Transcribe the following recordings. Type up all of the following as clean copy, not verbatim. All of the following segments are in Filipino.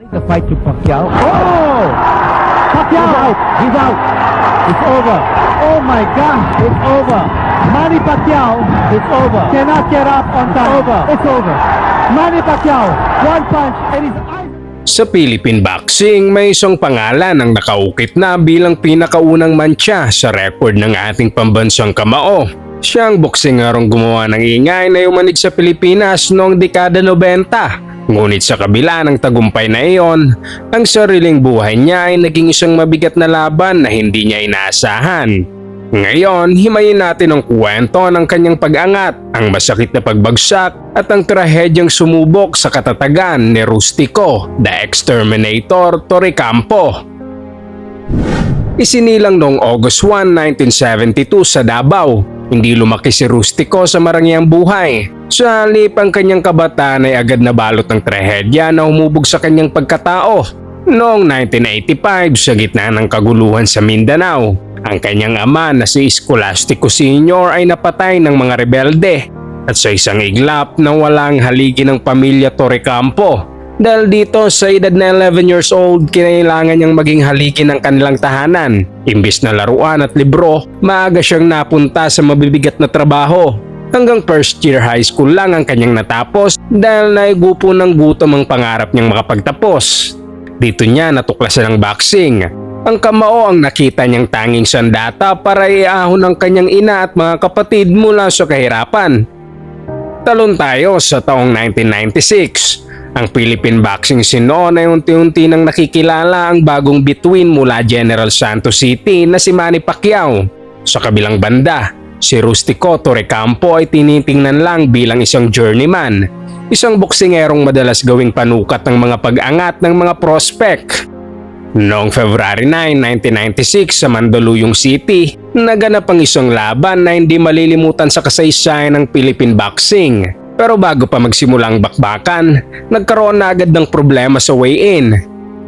The fight to Pacquiao. Oh! Pacquiao! He's out. He's out. It's over. Oh my God! It's over. Manny Pacquiao. It's over. Cannot get up on time. Over. It's over. Manny Pacquiao. One punch and his eyes. Sa Philippine Boxing, may isang pangalan ang nakaukit na bilang pinakaunang mantsa sa record ng ating pambansang kamao. Siya ang boksingerong gumawa ng ingay na yumanig sa Pilipinas noong dekada 90. Ngunit sa kabila ng tagumpay na iyon, ang sariling buhay niya ay naging isang mabigat na laban na hindi niya inaasahan. Ngayon, himayin natin ang kwento ng kanyang pag-angat, ang masakit na pagbagsak at ang trahedyang sumubok sa katatagan ni Rustico, the Exterminator Torrecampo. Isinilang noong August 1, 1972 sa Davao. Hindi lumaki si Rustico sa marangyang buhay. Sa halip ang kanyang kabataan ay agad na balot ng trahedya na humubog sa kanyang pagkatao. Noong 1985 sa gitna ng kaguluhan sa Mindanao, ang kanyang ama na si Escolastico Sr. ay napatay ng mga rebelde at sa isang iglap na walang haligi ng pamilya Torrecampo. Dahil dito sa edad na 11 years old, kinailangan niyang maging haligi ng kanilang tahanan. Imbis na laruan at libro, maaga siyang napunta sa mabibigat na trabaho. Hanggang first year high school lang ang kanyang natapos dahil naigupo ng gutom ang pangarap niyang makapagtapos. Dito niya natuklasan ang boxing. Ang kamao ang nakita niyang tanging sandata para iahon ang kanyang ina at mga kapatid mula sa kahirapan. Talon tayo sa taong 1996. Ang Philippine boxing scene noon ay unti-unti nang nakikilala ang bagong bituin mula General Santos City na si Manny Pacquiao. Sa kabilang banda, si Rustico Torrecampo ay tinitingnan lang bilang isang journeyman, isang boksingerong madalas gawing panukat ng mga pag-angat ng mga prospect. Noong February 9, 1996 sa Mandaluyong City, naganap ang isang laban na hindi malilimutan sa kasaysayan ng Philippine boxing. Pero bago pa magsimula ang bakbakan, nagkaroon na agad ng problema sa weigh-in.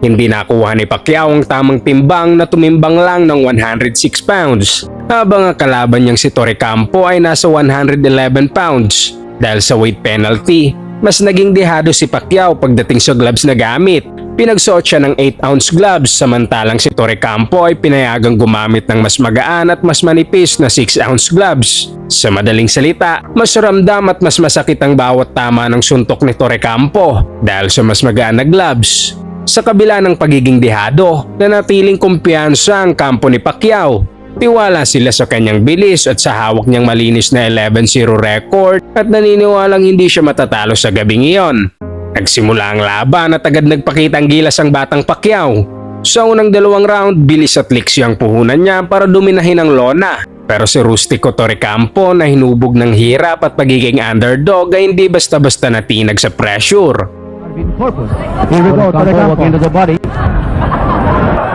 Hindi nakuha ni Pacquiao ang tamang timbang na tumimbang lang ng 106 pounds, habang ang kalaban niyang si Torrecampo ay nasa 111 pounds. Dahil sa weight penalty, mas naging dehado si Pacquiao pagdating sa gloves na gamit. Pinagsuot siya ng 8-ounce gloves samantalang si Torrecampo ay pinayagang gumamit ng mas magaan at mas manipis na 6-ounce gloves. Sa madaling salita, mas ramdam at mas masakit ang bawat tama ng suntok ni Torrecampo dahil sa mas magaan na gloves. Sa kabila ng pagiging dehado, nanatiling kumpiyansa ang kampo ni Pacquiao. Tiwala sila sa kanyang bilis at sa hawak niyang malinis na 11-0 record at naniniwalang hindi siya matatalo sa gabing iyon. Nagsimula ang laban at agad nagpakita ang gilas ang batang Pacquiao. Sa unang dalawang round, bilis at liksi ang puhunan niya para dominahin ang lona. Pero si Rustico Torrecampo na hinubog ng hirap at pagiging underdog ay hindi basta-basta natinag sa pressure. Here we go, Torrecampo into the body.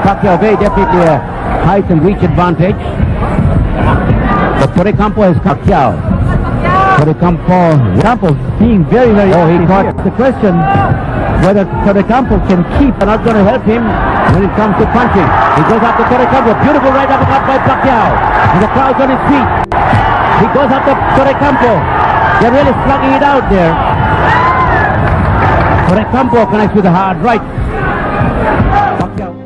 Pacquiao very definitely a height and reach advantage. But Torrecampo has Pacquiao. Torrecampo being very he caught the question whether Torrecampo can keep and not going to help him when it comes to punching. He goes after Torrecampo. Beautiful right uppercut by Pacquiao. And the crowd's on his feet. He goes after Torrecampo. They're really slugging it out there. Torrecampo connects with the hard right. Pacquiao.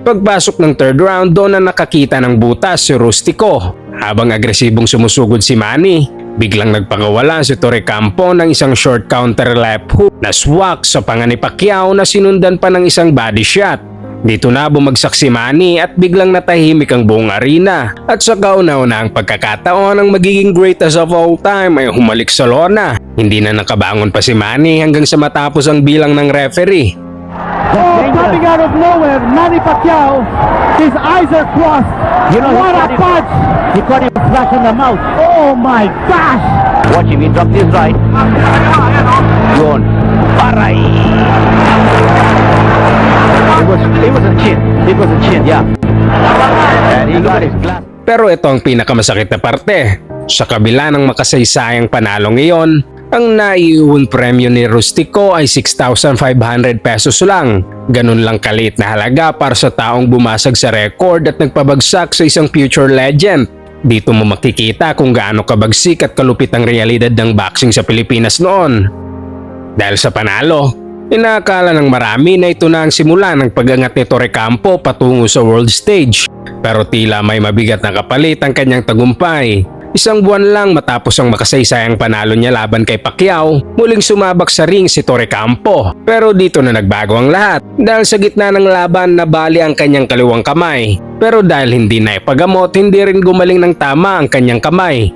Pagpasok ng third round, doon na nakakita ng butas si Rustico. Habang agresibong sumusugod si Manny, biglang nagpakawala si Torrecampo ng isang short counter left hook na swak sa panga ni Pacquiao na sinundan pa ng isang body shot. Dito na bumagsak si Manny at biglang natahimik ang buong arena. At sa kauna-una ang pagkakataon ng magiging greatest of all time ay humalik sa lona. Hindi na nakabangon pa si Manny hanggang sa matapos ang bilang ng referee. Oh, coming out of nowhere, Manny Pacquiao, his eyes are crossed. You know, what a punch! He caught him flash in the mouth. Oh my gosh! Watch him, he dropped his right. Yun. Aray! It was a chin. It was a chin, yeah. And he got his glass. Pero ito ang pinakamasakit na parte. Sa kabila ng makasaysayang panalong iyon, ang naiuwing premyo ni Rustico ay 6,500 pesos lang. Ganun lang kaliit na halaga para sa taong bumasag sa record at nagpabagsak sa isang future legend. Dito mo makikita kung gaano kabagsik at kalupit ang realidad ng boxing sa Pilipinas noon. Dahil sa panalo, Inaakala ng marami na ito na ang simula ng pag-angat ni Torre Campo patungo sa world stage. Pero tila may mabigat na kapalit ang kanyang tagumpay. Isang buwan lang matapos ang makasaysayang panalo niya laban kay Pacquiao, muling sumabak sa ring si Torre Campo. Pero dito na nagbago ang lahat dahil sa gitna ng laban nabali ang kanyang kaliwang kamay. Pero dahil hindi na ipagamot, hindi rin gumaling ng tama ang kanyang kamay.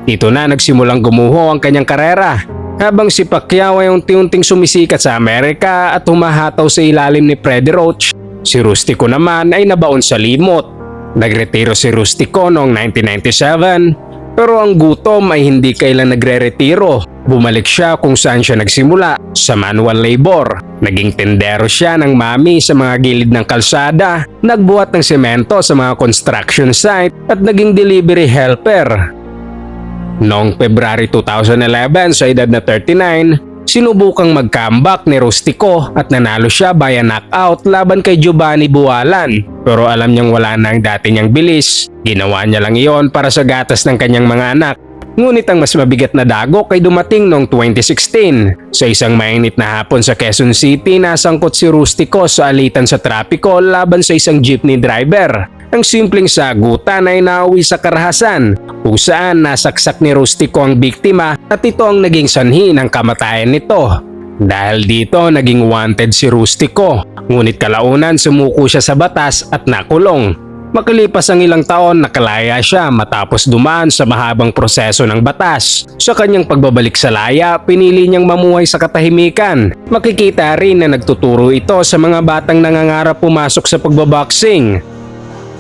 Dito na nagsimulang gumuho ang kanyang karera. Habang si Pacquiao ay unti-unting sumisikat sa Amerika at humahataw sa ilalim ni Freddie Roach, si Rustico naman ay nabaon sa limot. Nagretiro si Rustico noong 1997. Pero ang gutom ay hindi kailan nagre-retiro. Bumalik siya kung saan siya nagsimula, sa manual labor. Naging tendero siya ng mami sa mga gilid ng kalsada, nagbuhat ng semento sa mga construction site at naging delivery helper. Noong February 2011 sa edad na 39, sinubukang mag-comeback ni Rustico at nanalo siya via knockout laban kay Giovanni Bualan. Pero alam niyang wala na ang dati niyang bilis. Ginawa niya lang iyon para sa gatas ng kanyang mga anak. Ngunit ang mas mabigat na dagok ay dumating noong 2016. Sa isang mainit na hapon sa Quezon City, nasangkot si Rustico sa alitan sa trapiko laban sa isang jeepney driver. Ang simpleng sagutan ay nauwi sa karahasan, kung saan nasaksak ni Rustico ang biktima at ito ang naging sanhi ng kamatayan nito. Dahil dito naging wanted si Rustico, ngunit kalaunan sumuko siya sa batas at nakulong. Makalipas ang ilang taon, nakalaya siya matapos dumaan sa mahabang proseso ng batas. Sa kanyang pagbabalik sa laya, pinili niyang mamuhay sa katahimikan. Makikita rin na nagtuturo ito sa mga batang nangangarap pumasok sa pagbaboxing.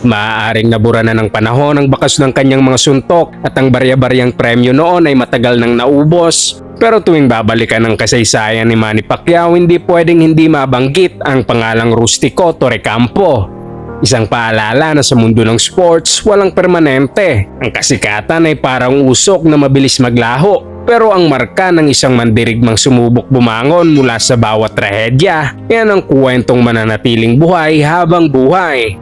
Maaaring nabura na ng panahon ang bakas ng kanyang mga suntok at ang barya-baryang premyo noon ay matagal nang naubos. Pero tuwing babalikan ang kasaysayan ni Manny Pacquiao, hindi pwedeng hindi mabanggit ang pangalang Rustico Torre Campo. Isang paalala na sa mundo ng sports, walang permanente. Ang kasikatan ay parang usok na mabilis maglaho. Pero ang marka ng isang mandirigmang sumubok bumangon mula sa bawat trahedya, yan ang kwentong mananatiling buhay habang buhay.